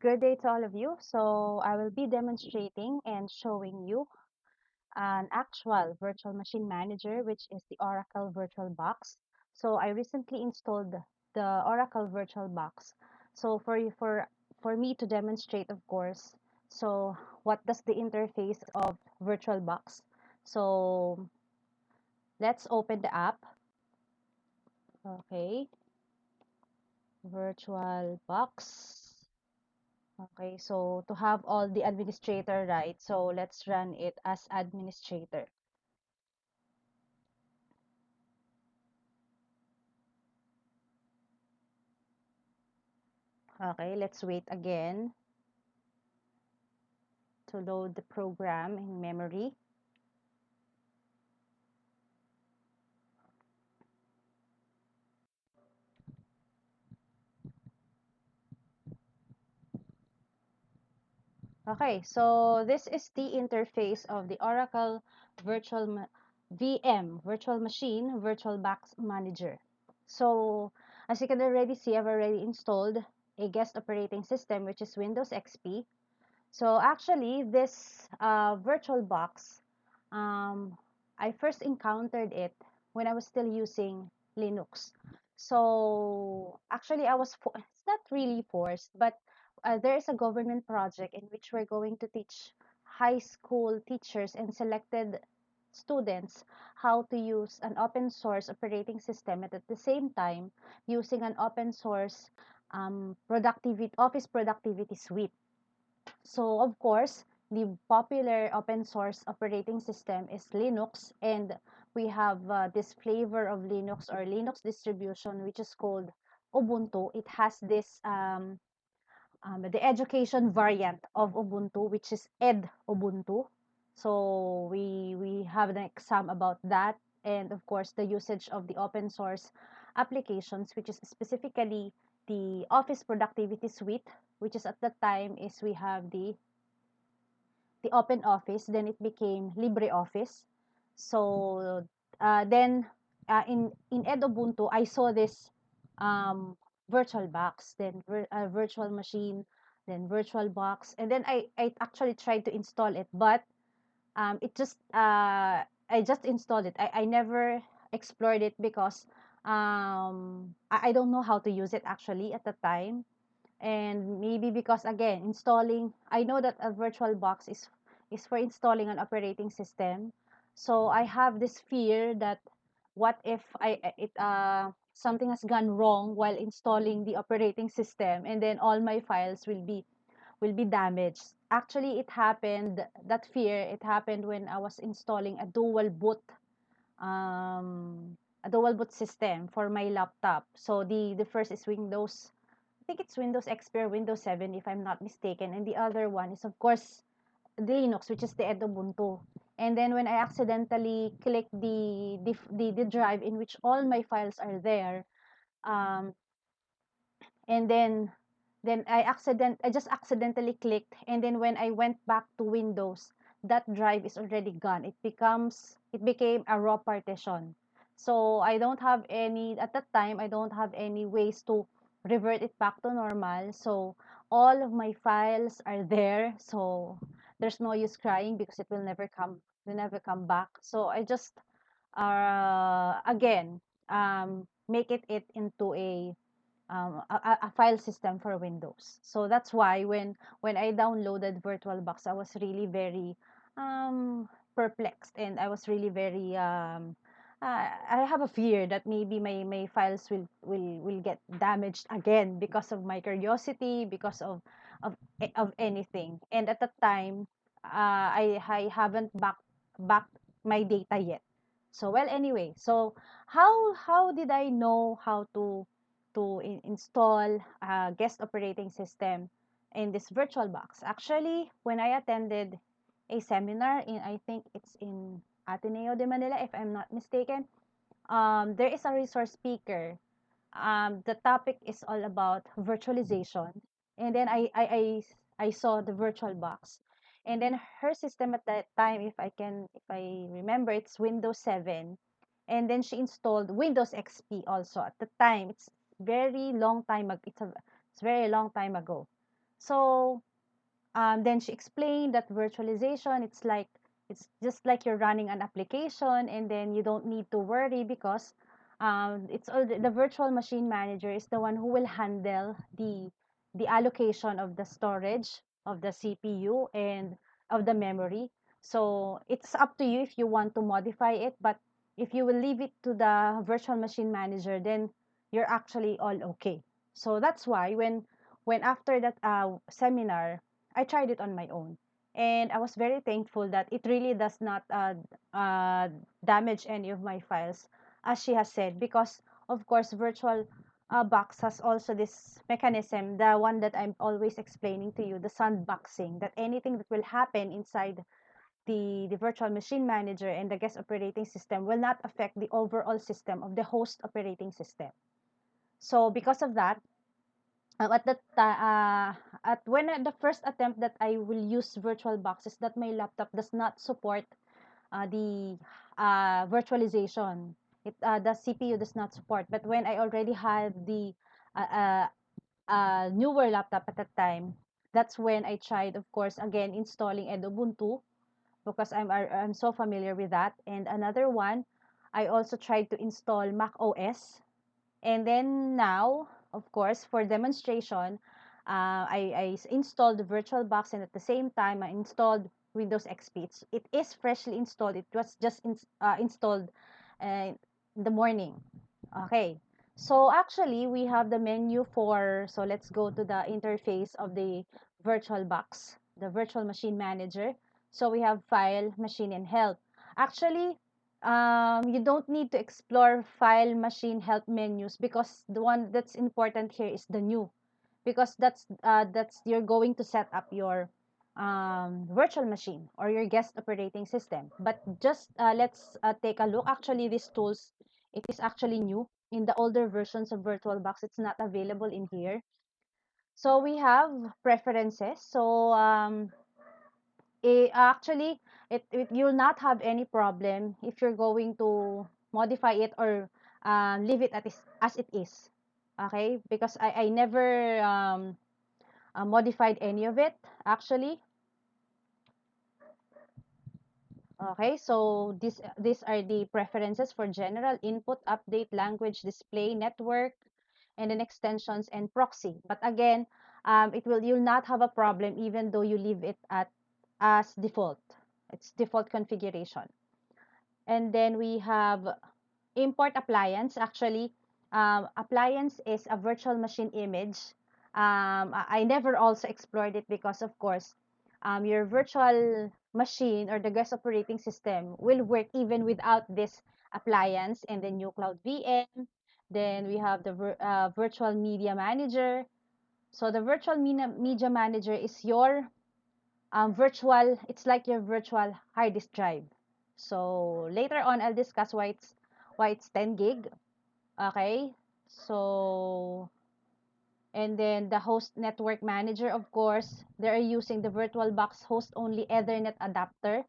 Good day to all of you. So I will be demonstrating and showing you an actual virtual machine manager, which is the Oracle VirtualBox. So I recently installed the Oracle VirtualBox. So for me to demonstrate, of course, so what does the interface of VirtualBox? So let's open the app. Okay, VirtualBox. Okay, so to have all the administrator right, so let's run it as administrator. Okay, let's wait again to load the program in memory. Okay, so this is the interface of the Oracle Virtual VM, Virtual Machine, VirtualBox Manager. So as you can already see, I've already installed a guest operating system, which is Windows XP. So actually, this VirtualBox, I first encountered it when I was still using Linux. So actually, it's not really forced, but there is a government project in which we're going to teach high school teachers and selected students how to use an open source operating system and at the same time using an open source productivity office productivity suite. So of course, the popular open source operating system is Linux, and we have this flavor of Linux or Linux distribution, which is called Ubuntu. It has this the education variant of Ubuntu, which is Ed Ubuntu. So we have an exam about that, and of course the usage of the open source applications, which is specifically the Office Productivity Suite, which is at the time is we have the Open Office, then it became LibreOffice. So then in Ed Ubuntu, I saw this um, virtual box, then virtual machine, then virtual box, and then I actually tried to install it, but it just I just installed it. I never explored it because I don't know how to use it actually at the time, and maybe because again installing, I know that a virtual box is for installing an operating system, so I have this fear that what if something has gone wrong while installing the operating system, and then all my files will be damaged. Actually, it happened, that fear, it happened when I was installing a dual boot system for my laptop. So the first is Windows, I think it's Windows XP or Windows 7 if I'm not mistaken. And the other one is of course the Linux, which is the Ubuntu. And then when I accidentally click the drive in which all my files are there, um, and then I just accidentally clicked, and then when I went back to Windows, that drive is already gone. It became a raw partition. So I don't have any, at that time I don't have any ways to revert it back to normal. So all of my files are there. So there's no use crying because it will never come back. So I just again make it into a file system for Windows. So that's why when I downloaded VirtualBox, I was really very perplexed, and I was really very I have a fear that maybe my files will get damaged again because of my curiosity, because of anything. And at that time, I haven't backed my data yet. So well, anyway, so how did I know how to install a guest operating system in this virtual box? Actually, when I attended a seminar in, I think it's in Ateneo de Manila, if I'm not mistaken, there is a resource speaker. The topic is all about virtualization, and then I saw the virtual box, and then her system at that time, if I remember, it's Windows 7, and then she installed Windows XP also at the time. It's very long time it's very long time ago. So then she explained that virtualization, it's just like you're running an application, and then you don't need to worry because it's all the virtual machine manager is the one who will handle the allocation of the storage of the CPU and of the memory. So it's up to you if you want to modify it, but if you will leave it to the virtual machine manager, then you're actually all okay. So that's why when after that seminar, I tried it on my own. And I was very thankful that it really does not damage any of my files, as she has said, because of course, virtual box has also this mechanism, the one that I'm always explaining to you, the sandboxing, that anything that will happen inside the virtual machine manager and the guest operating system will not affect the overall system of the host operating system. So because of that, at that at when the first attempt that I will use VirtualBox is that my laptop does not support the virtualization. The CPU does not support. But when I already had the uh, uh, newer laptop at that time, that's when I tried, of course, again installing Ubuntu because I'm so familiar with that. And another one, I also tried to install Mac OS, and then now, of course, for demonstration, I installed the VirtualBox, and at the same time, I installed Windows XP. It is freshly installed. It was just installed in the morning. Okay. So actually, we have the menu for, so let's go to the interface of the VirtualBox, the virtual machine manager. So we have file, machine, and help. Actually, you don't need to explore file, machine, help menus because the one that's important here is the new, because that's you're going to set up your virtual machine or your guest operating system. But just let's take a look. Actually, these tools, it is actually new. In the older versions of VirtualBox, it's not available in here. So we have preferences. So actually, you'll not have any problem if you're going to modify it or leave it as it is. Okay, because I never modified any of it actually. Okay, so these are the preferences for general input, update, language, display, network, and then extensions and proxy. But again, you'll not have a problem even though you leave it at as default. It's default configuration. And then we have import appliance. Actually, appliance is a virtual machine image. I never also explored it because, of course, your virtual machine or the guest operating system will work even without this appliance. And then new cloud VM. Then we have the virtual media manager. So the virtual media manager is your virtual, it's like your virtual hard disk drive. So later on, I'll discuss why it's 10 gig. Okay. So, and then the host network manager, of course, they're using the VirtualBox host only Ethernet adapter.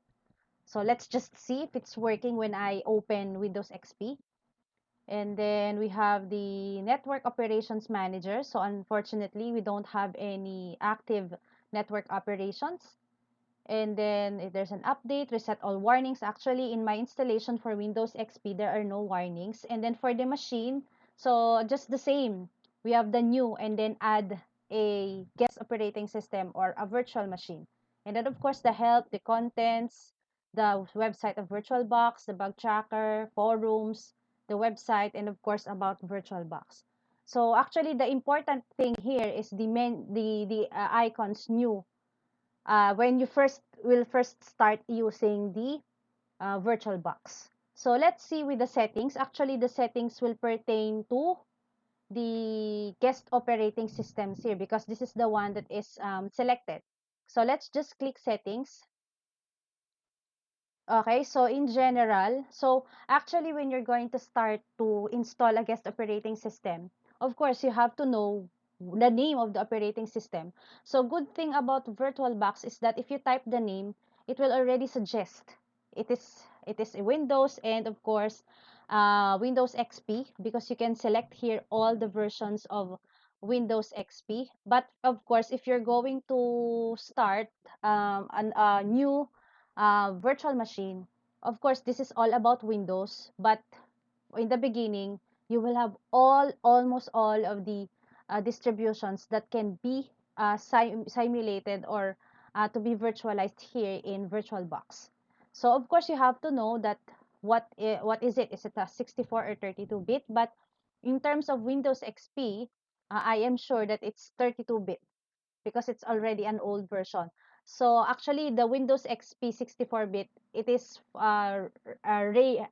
So let's just see if it's working when I open Windows XP. And then we have the network operations manager. So unfortunately, we don't have any active network operations. And then if there's an update, reset all warnings. Actually, in my installation for Windows XP, there are no warnings. And then for the machine, so just the same. We have the new and then add a guest operating system or a virtual machine. And then, of course, the help, the contents, the website of VirtualBox, the bug tracker, forums, the website, and of course, about VirtualBox. So actually, the important thing here is the icons new when you first start using the VirtualBox. So let's see with the settings. Actually, the settings will pertain to the guest operating systems here because this is the one that is selected. So let's just click settings. Okay, so in general, so actually when you're going to start to install a guest operating system, of course you have to know the name of the operating system. So good thing about VirtualBox is that if you type the name, it will already suggest it is a Windows and of course Windows XP because you can select here all the versions of Windows XP. But of course, if you're going to start a new virtual machine, of course, this is all about Windows. But in the beginning, you will have almost all of the distributions that can be simulated or to be virtualized here in VirtualBox. So of course, you have to know that what is it? Is it a 64 or 32-bit? But in terms of Windows XP, I am sure that it's 32-bit because it's already an old version. So actually, the Windows XP 64-bit, it is rare.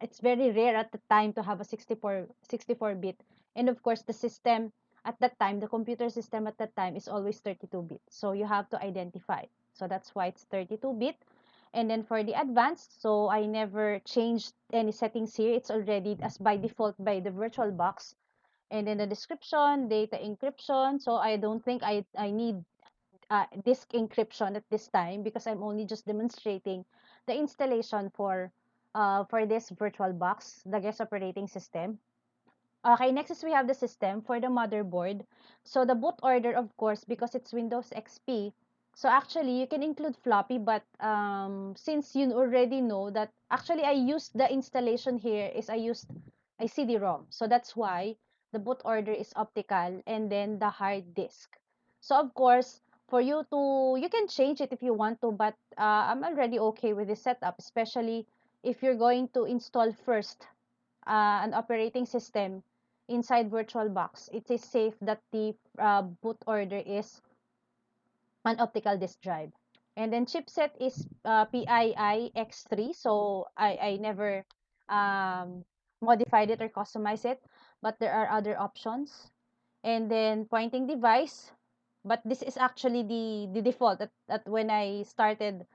It's very rare at the time to have a 64-bit. And of course, the system at that time, the computer system at that time is always 32-bit. So you have to identify. So that's why it's 32-bit. And then for the advanced, so I never changed any settings here. It's already as by default by the VirtualBox. And then the description, data encryption. So I don't think I need disk encryption at this time because I'm only just demonstrating the installation for this virtual box, the guest operating system. Okay, next is we have the system for the motherboard. So the boot order, of course, because it's Windows XP. So actually, you can include floppy, but since you already know that, actually, I used the installation here is I used a CD-ROM. So that's why the boot order is optical and then the hard disk. So of course, for you to, you can change it if you want to, but I'm already okay with this setup, especially if you're going to install first an operating system inside VirtualBox, it is safe that the boot order is an optical disk drive. And then chipset is PII X3, so I never um, modified it or customized it, but there are other options. And then pointing device, but this is actually the default at when I started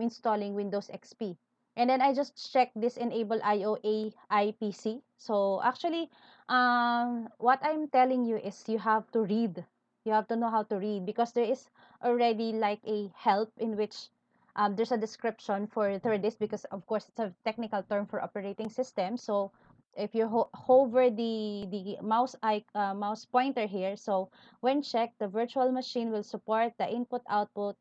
installing Windows XP. And then I just checked this enable IOA IPC. So actually, what I'm telling you is you have to read. You have to know how to read because there is already like a help in which there's a description for this because of course it's a technical term for operating system. So if you hover the mouse pointer here, so when checked, the virtual machine will support the input-output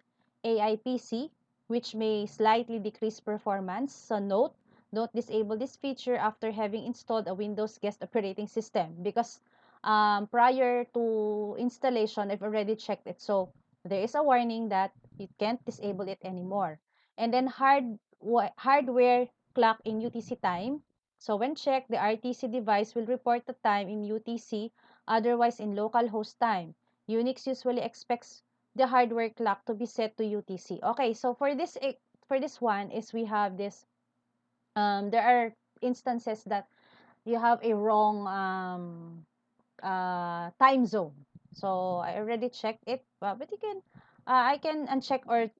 AIPC, which may slightly decrease performance. So note, don't disable this feature after having installed a Windows guest operating system because prior to installation, I've already checked it. So there is a warning that you can't disable it anymore. And then hardware clock in UTC time. So when checked, the RTC device will report the time in UTC, otherwise in local host time. Unix usually expects the hardware clock to be set to UTC. Okay, so for this one is we have this there are instances that you have a wrong time zone. So I already checked it, but you can I can uncheck or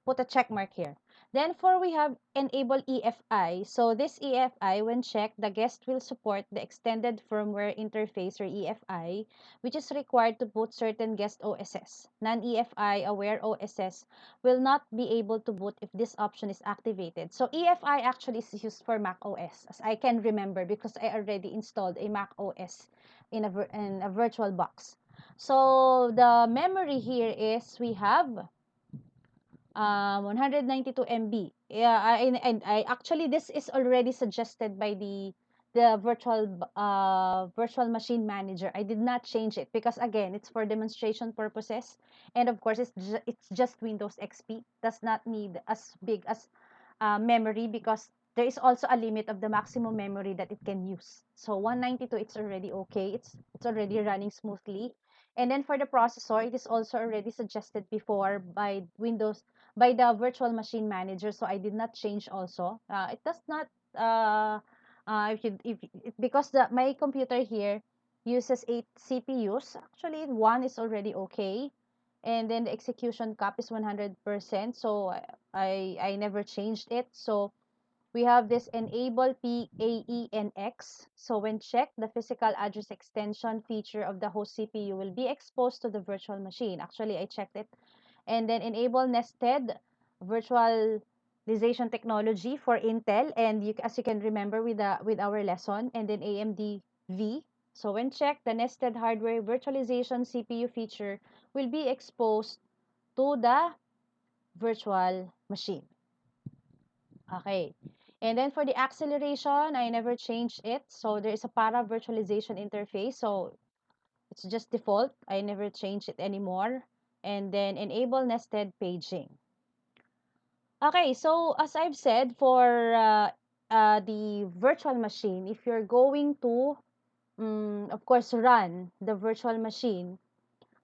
put a check mark here. Then for we have enable EFI. So this EFI, when checked, the guest will support the extended firmware interface or EFI, which is required to boot certain guest OSs. Non-EFI aware OSs will not be able to boot if this option is activated. So EFI actually is used for Mac OS, as I can remember because I already installed a Mac OS in a virtual box. So the memory here is we have 192 MB. Yeah, I actually this is already suggested by the virtual machine manager. I did not change it because again, it's for demonstration purposes, and of course, it's just Windows XP. Does not need as big as memory because there is also a limit of the maximum memory that it can use. So 192, it's already okay. It's already running smoothly. And then for the processor, it is also already suggested before by Windows by the virtual machine manager. So I did not change also. It does not if because my computer here uses 8 CPUs. Actually, one is already okay. And then the execution cap is 100%. So I never changed it. So we have this enable PAENX. So when checked, the physical address extension feature of the host CPU will be exposed to the virtual machine. Actually, I checked it. And then enable nested virtualization technology for Intel. And as you can remember with our lesson, and then AMD V. So when checked, the nested hardware virtualization CPU feature will be exposed to the virtual machine. Okay. And then for the acceleration, I never changed it. So there is a para virtualization interface. So it's just default. I never change it anymore. And then enable nested paging. Okay, so as I've said, for the virtual machine, if you're going to, of course, run the virtual machine,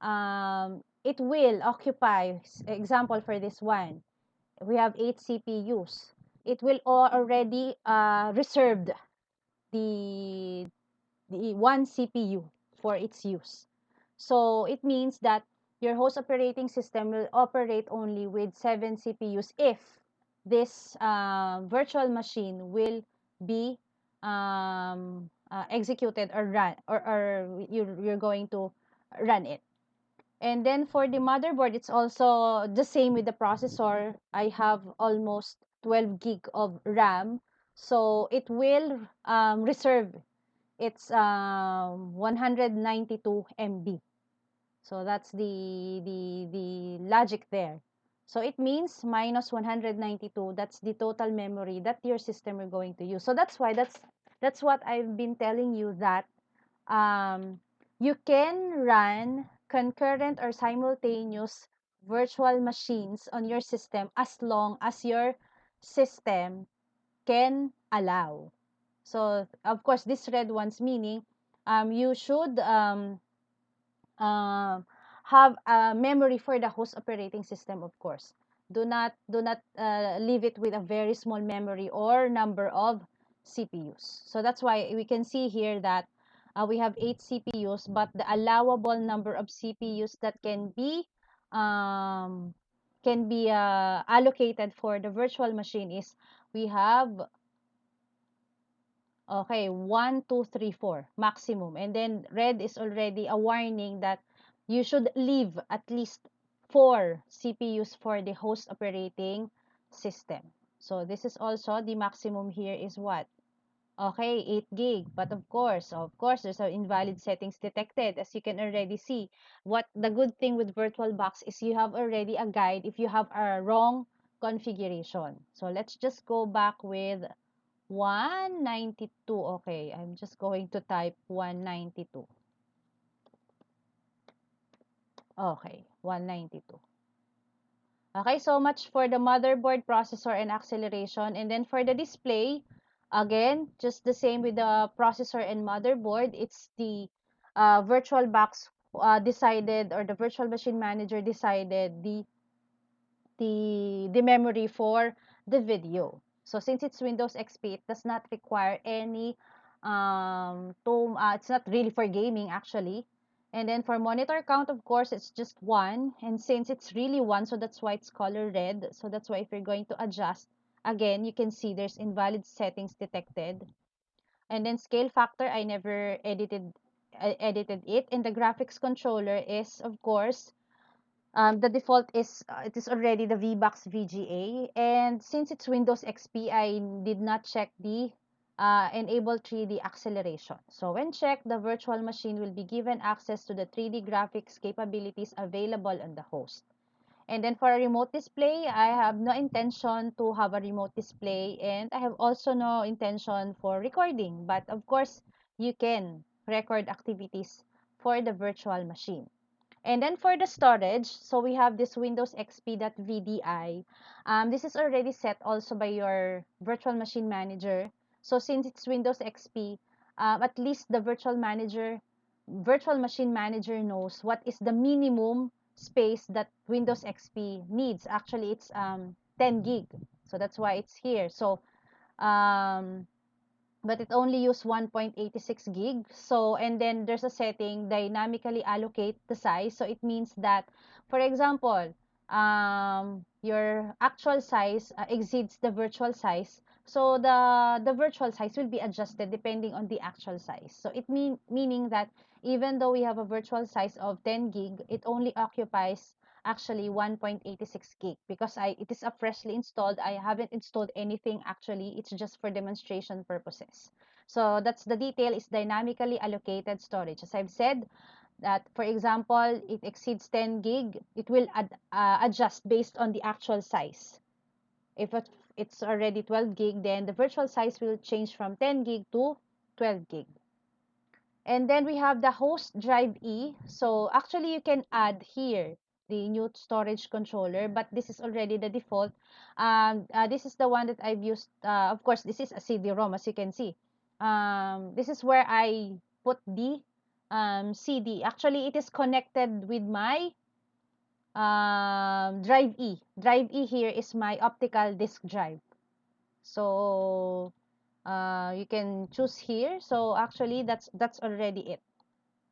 it will occupy, example for this one, we have 8 CPUs. It will already reserved the one CPU for its use. So it means that your host operating system will operate only with 7 CPUs if this virtual machine will be executed or run, or you're going to run it. And then for the motherboard, it's also the same with the processor. I have almost 12 gig of RAM. So it will reserve its 192 MB. So that's the logic there. So it means minus 192. That's the total memory that your system are going to use. So that's why that's what I've been telling you, that um, you can run concurrent or simultaneous virtual machines on your system as long as your system can allow. So, of course, this red one's meaning you should um, have a memory for the host operating system, of course. Do not leave it with a very small memory or number of CPUs. So that's why we can see here that we have 8 CPUs, but the allowable number of CPUs that can be allocated for the virtual machine is, we have, okay, 1, 2, 3, 4 maximum. And then red is already a warning that you should leave at least 4 CPUs for the host operating system. So this is also the maximum here is what? Okay, 8 gig. But of course, there's an invalid settings detected. As you can already see, what the good thing with VirtualBox is you have already a guide if you have a wrong configuration. So let's just go back with 192. Okay, I'm just going to type 192. Okay, 192. Okay, so much for the motherboard, processor, and acceleration. And then for the display, again, just the same with the processor and motherboard. It's the VirtualBox decided, or the virtual machine manager decided the memory for the video. So since it's Windows XP, it does not require any it's not really for gaming actually. And then for monitor count, of course, it's just one. And since it's really one, so that's why it's color red. So that's why if you're going to adjust, again, you can see there's invalid settings detected. And then scale factor, I never edited it. And the graphics controller is, of course, the default is it is already the VBox VGA, and since it's Windows XP, I did not check the enable 3D acceleration. So when checked, the virtual machine will be given access to the 3D graphics capabilities available on the host. And then for a remote display, I have no intention to have a remote display, and I have also no intention for recording. But of course, you can record activities for the virtual machine. And then for the storage, so we have this Windows XP.VDI. This is already set also by your virtual machine manager. So since it's Windows XP, at least the virtual machine manager knows what is the minimum space that Windows XP needs. Actually, it's 10 gig. So that's why it's here. So um, but it only use 1.86 gig. So, and then there's a setting, dynamically allocate the size. So it means that, for example, your actual size exceeds the virtual size. So the virtual size will be adjusted depending on the actual size. So it meaning that even though we have a virtual size of 10 gig, it only occupies actually 1.86 gig because it is a freshly installed. I haven't installed anything actually. It's just for demonstration purposes. So that's the detail is dynamically allocated storage. As I've said, that for example, it exceeds 10 gig, it will adjust based on the actual size. If it's already 12 gig, then the virtual size will change from 10 gig to 12 gig. And then we have the host drive E. So actually you can add here the new storage controller, but this is already the default. This is the one that I've used. Of course, this is a CD-ROM, as you can see. This is where I put the CD. Actually, it is connected with my drive E. Drive E here is my optical disk drive. So you can choose here. So actually, that's already it.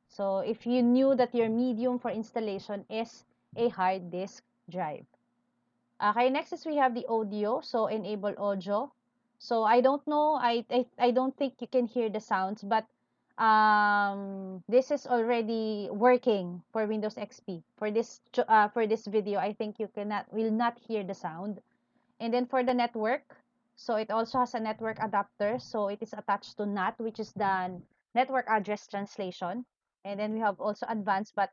So if you knew that your medium for installation is a hard disk drive. Okay, next is we have the audio. So enable audio. So I don't know, I don't think you can hear the sounds, but this is already working for Windows XP. For this video, I think you cannot will not hear the sound. And then for the network, so it also has a network adapter. So it is attached to NAT, which is the network address translation. And then we have also advanced, but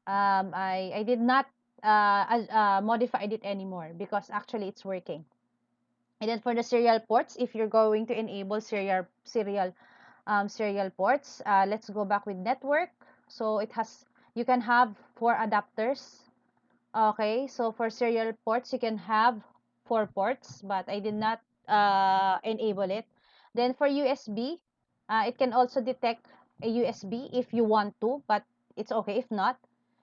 I did not modified it anymore because actually it's working. And then for the serial ports, if you're going to enable serial ports, let's go back with network. So it has, you can have 4 adapters. Okay, so for serial ports, you can have 4 ports, but I did not enable it. Then for USB, it can also detect a USB if you want to, but it's okay if not.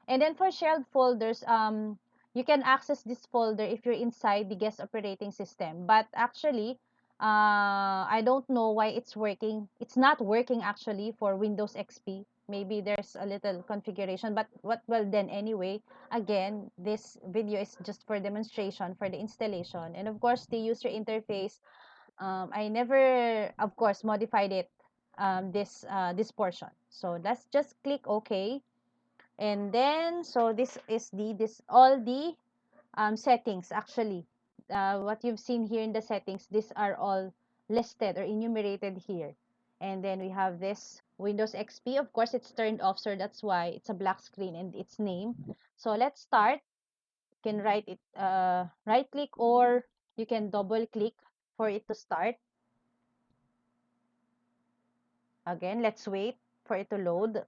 And then for shared folders, you can access this folder if you're inside the guest operating system. But actually, I don't know why it's working. It's not working actually for Windows XP. Maybe there's a little configuration, but well then anyway, again, this video is just for demonstration for the installation. And of course, the user interface, I never, of course, modified it, this portion. So let's just click OK. And then, so this is this all the settings actually. What you've seen here in the settings, these are all listed or enumerated here. And then we have this Windows XP. Of course, it's turned off, so that's why it's a black screen and its name. So let's start. You can write it, right click, or you can double click for it to start. Again, let's wait for it to load.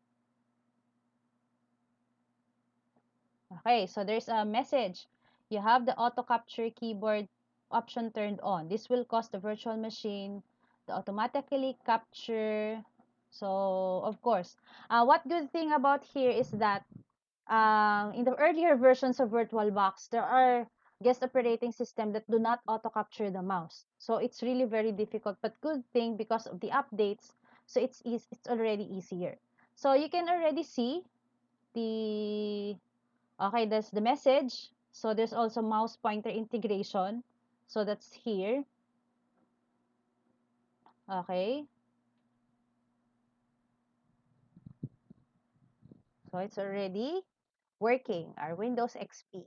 Okay, so there's a message. You have the auto capture keyboard option turned on. This will cause the virtual machine to automatically capture. So, of course, what good thing about here is that in the earlier versions of VirtualBox, there are guest operating system that do not auto capture the mouse. So it's really very difficult, but good thing because of the updates, so it's already easier. So you can already see the okay, that's the message. So there's also mouse pointer integration. So that's here. Okay. So it's already working, our Windows XP.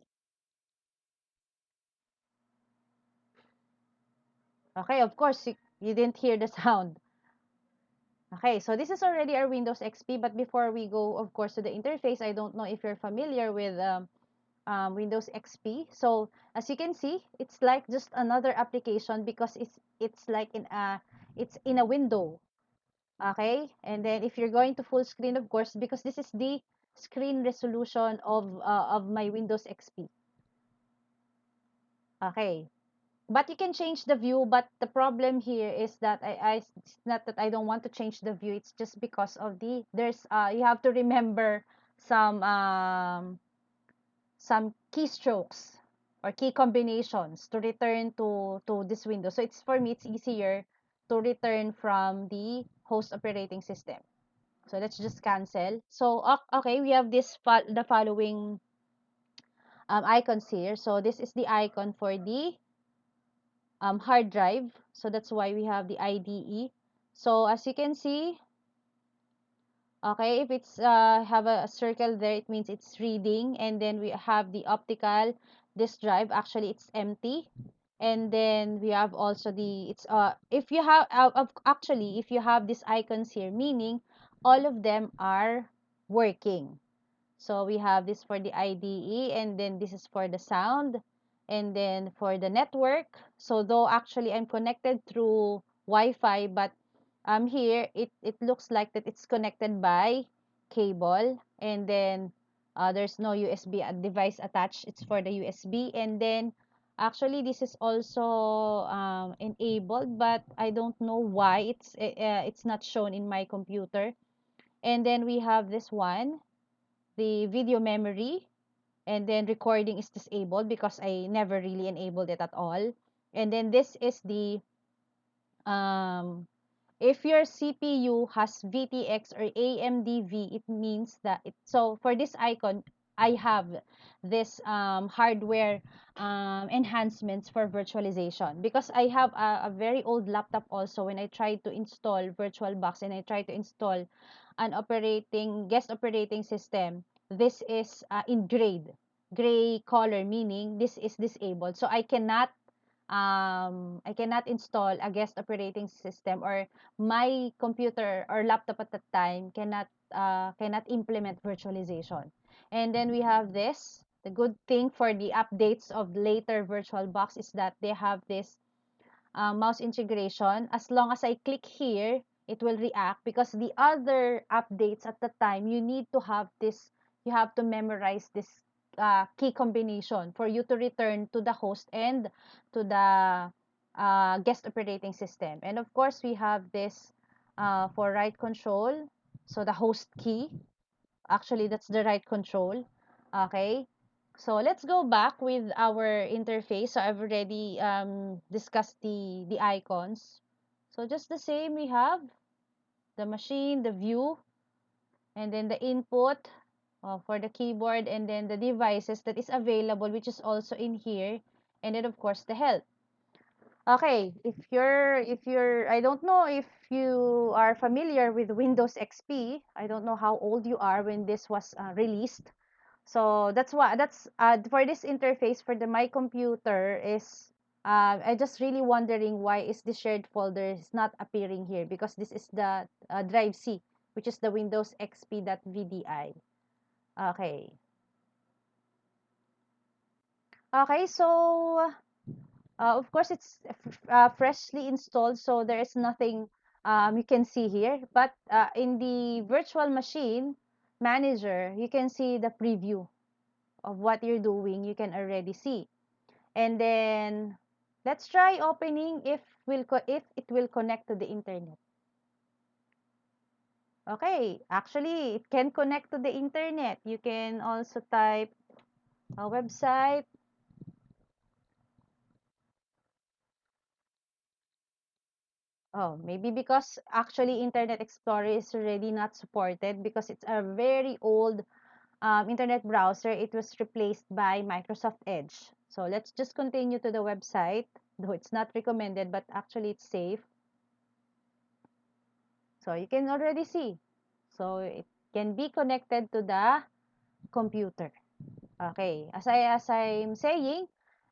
Okay, of course, you didn't hear the sound. Okay, so this is already our Windows XP, but before we go, of course, to the interface, I don't know if you're familiar with Windows XP. So as you can see, it's like just another application because it's like it's in a window. Okay, and then if you're going to full screen, of course, because this is the screen resolution of my Windows XP. Okay, but you can change the view, but the problem here is that it's not that I don't want to change the view, it's just because of there's you have to remember some some keystrokes or key combinations to return to this window. So it's for me it's easier to return from the host operating system. So let's just cancel. So okay, we have the following icons here. So this is the icon for the hard drive. So that's why we have the IDE. So as you can see, okay, if it's have a circle there, it means it's reading. And then we have the optical disk drive. Actually, it's empty. And then we have also the, it's if you have actually if you have these icons here, meaning all of them are working. So we have this for the IDE, and then this is for the sound, and then for the network. So though actually I'm connected through Wi-Fi, but here it looks like that it's connected by cable, and then there's no USB device attached. It's for the USB, and then actually this is also enabled, but I don't know why it's not shown in my computer. And then we have this one, the video memory, and then recording is disabled because I never really enabled it at all. And then this is the um if your CPU has VTX or AMD, it means that so for this icon, I have this hardware enhancements for virtualization, because I have a very old laptop also. When I tried to install VirtualBox and I tried to install an guest operating system, this is in gray color, meaning this is disabled. So I cannot install a guest operating system, or my computer or laptop at that time cannot implement virtualization. And then we have this. The good thing for the updates of later VirtualBox is that they have this mouse integration. As long as I click here, it will react, because the other updates at the time, you have to memorize this key combination for you to return to the host and to the guest operating system. And of course, we have this for write control. So the host key, actually that's the write control. Okay. So let's go back with our interface. So I've already discussed the icons. So just the same, we have the machine, the view, and then the input for the keyboard, and then the devices that is available, which is also in here, and then of course the help. Okay, I don't know if you are familiar with Windows XP. I don't know how old you are when this was released. So that's for this interface for the my computer is I just really wondering why is the shared folder is not appearing here, because this is the drive C, which is the Windows XP.VDI. Okay. Okay, so of course it's freshly installed, so there is nothing you can see here. But in the virtual machine manager, you can see the preview of what you're doing. You can already see. And then let's try opening if it will connect to the internet. Okay, actually it can connect to the internet. You can also type a website. Oh, maybe because actually Internet Explorer is already not supported, because it's a very old internet browser. It was replaced by Microsoft Edge. So let's just continue to the website, though it's not recommended, but actually it's safe. So you can already see. So it can be connected to the computer. Okay, as I'm saying,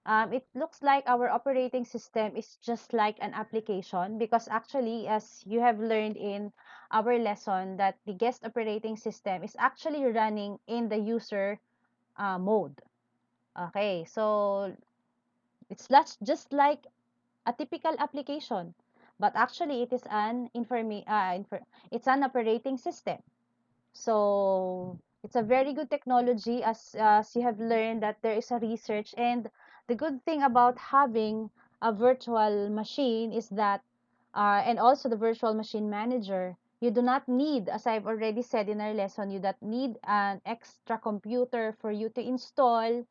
it looks like our operating system is just like an application, because actually, as you have learned in our lesson, that the guest operating system is actually running in the user mode. Okay, so it's just like a typical application, but actually it is it's an operating system. So it's a very good technology, as you have learned that there is a research. And the good thing about having a virtual machine is that, and also the virtual machine manager, you do not need, as I've already said in our lesson, you don't need an extra computer for you to install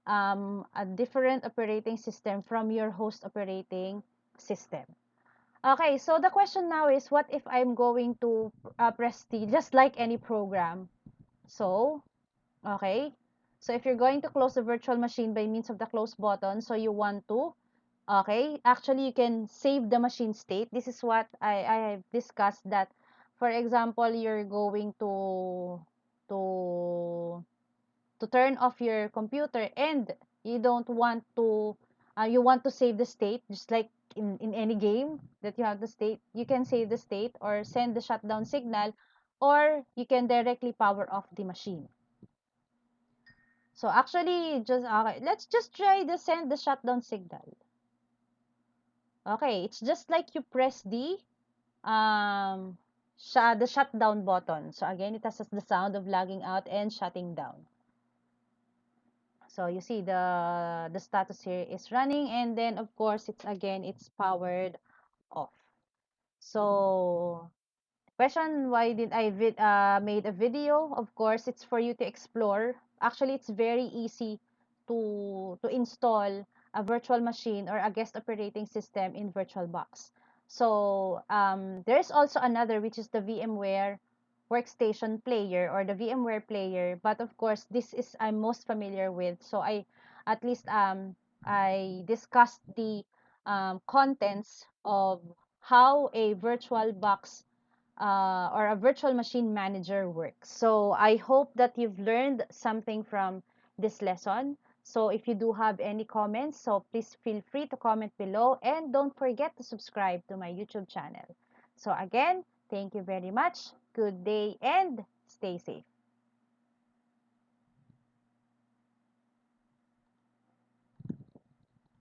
a different operating system from your host operating system. Okay, so the question now is, what if I'm going to press T just like any program? So, okay. So if you're going to close the virtual machine by means of the close button, so you want to, okay, actually you can save the machine state. This is what I have discussed, that, for example, you're going to turn off your computer, and you don't want to you want to save the state, just like in any game that you have the state, you can save the state or send the shutdown signal, or you can directly power off the machine. So actually, just okay, let's just try the send the shutdown signal. Okay, it's just like you press um the shutdown button. So again, it has the sound of logging out and shutting down. So you see the status here is running, and then of course it's powered off. So question, why did I made a video? Of course, it's for you to explore. Actually, it's very easy to install a virtual machine or a guest operating system in VirtualBox. So there's also another, which is the VMware Workstation Player or the VMware Player. But of course, this is I'm most familiar with. So at least I discussed the contents of how a VirtualBox or a virtual machine manager works. So I hope that you've learned something from this lesson. So if you do have any comments, so please feel free to comment below, and don't forget to subscribe to my YouTube channel. So again, thank you very much. Good day and stay safe.